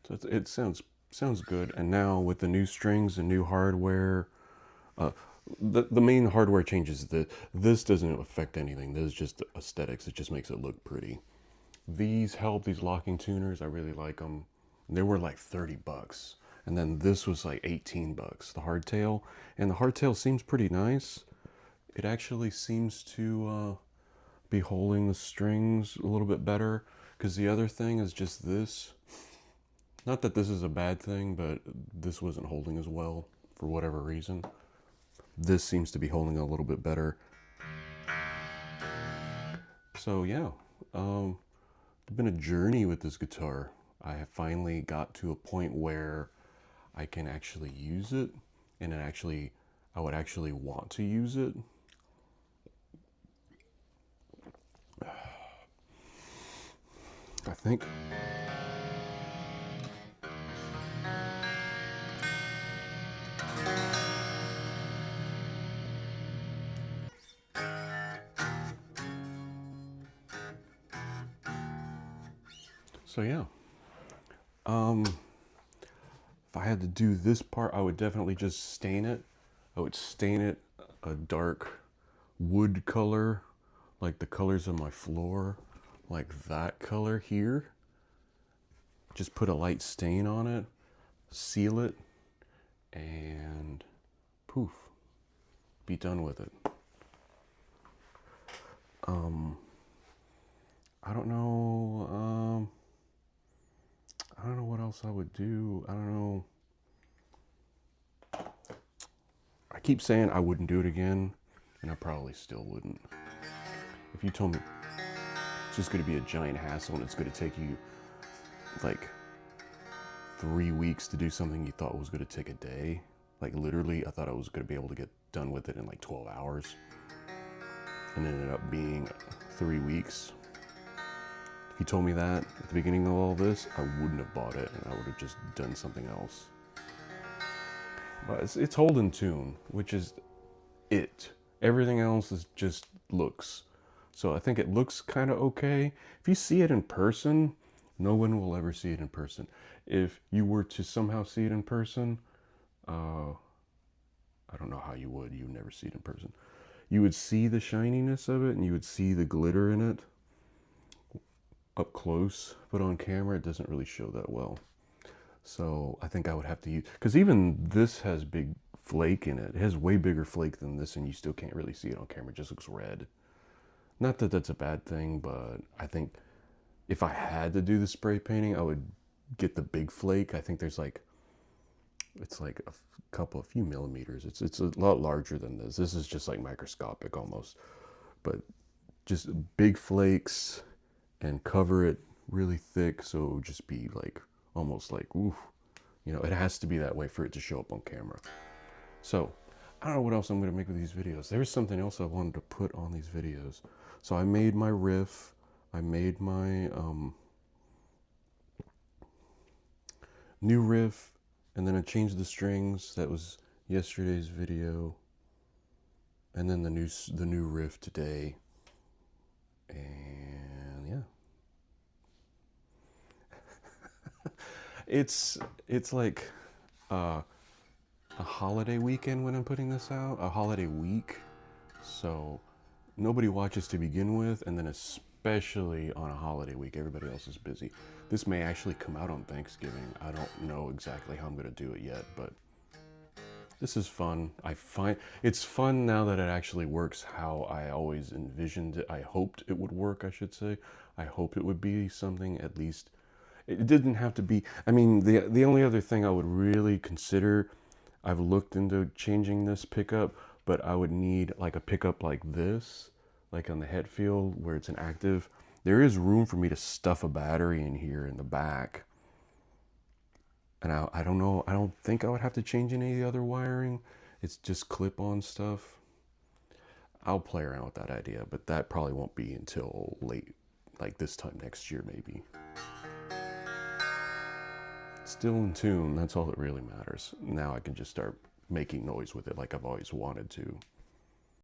So it sounds good. And now with the new strings and new hardware, uh, the main hardware changes. This doesn't affect anything. This is just aesthetics. It just makes it look pretty. These help. These locking tuners, I really like them. They were like $30, and then this was like $18. The hardtail, and the hardtail seems pretty nice. It actually seems to be holding the strings a little bit better, because the other thing is just this. Not that this is a bad thing, but this wasn't holding as well for whatever reason. This seems to be holding a little bit better. So yeah, it's been a journey with this guitar. I have finally got to a point where I can actually use it, and I would actually want to use it. I think. So yeah, if I had to do this part, I would definitely just stain it. I would stain it a dark wood color, like the colors of my floor, like that color here. Just put a light stain on it, seal it, and poof, be done with it. I don't know. I don't know what else I would do. I don't know. I keep saying I wouldn't do it again, and I probably still wouldn't. If you told me it's just going to be a giant hassle and it's going to take you like 3 weeks to do something you thought was going to take a day, like literally, I thought I was going to be able to get done with it in like 12 hours, and it ended up being 3 weeks. If you told me that at the beginning of all this, I wouldn't have bought it, and I would have just done something else. But it's holding tune, which is it. Everything else is just looks. So I think it looks kind of okay. If you see it in person, no one will ever see it in person. If you were to somehow see it in person, I don't know how you would. You would never see it in person. You would see the shininess of it, and you would see the glitter in it up close, but on camera it doesn't really show that well. So I think I would have to use, because even this has big flake in it. It has way bigger flake than this, and you still can't really see it on camera. It just looks red. Not that that's a bad thing, but I think if I had to do the spray painting, I would get the big flake. I think there's like, it's like a few millimeters. It's a lot larger than this. This is just like microscopic almost, but just big flakes, and cover it really thick so it would just be like almost like oof. It has to be that way for it to show up on camera. So I don't know what else I'm going to make with these videos. There's something else I wanted to put on these videos. So I made my riff. I made my new riff, and then I changed the strings. That was yesterday's video. And then the new riff today. And yeah. It's like a holiday weekend when I'm putting this out, a holiday week. So nobody watches to begin with, and then especially on a holiday week, everybody else is busy. This may actually come out on Thanksgiving. I don't know exactly how I'm going to do it yet, but this is fun. I find it's fun now that it actually works how I always envisioned it. I hoped it would work, I should say. I hoped it would be something at least. It didn't have to be. I mean, the only other thing I would really consider, I've looked into changing this pickup, but I would need like a pickup like this, like on the Hetfield where it's an active. There is room for me to stuff a battery in here in the back. And I don't know, I don't think I would have to change any of the other wiring. It's just clip-on stuff. I'll play around with that idea, but that probably won't be until late, like this time next year maybe. Still in tune, that's all that really matters. Now I can just start making noise with it like I've always wanted to.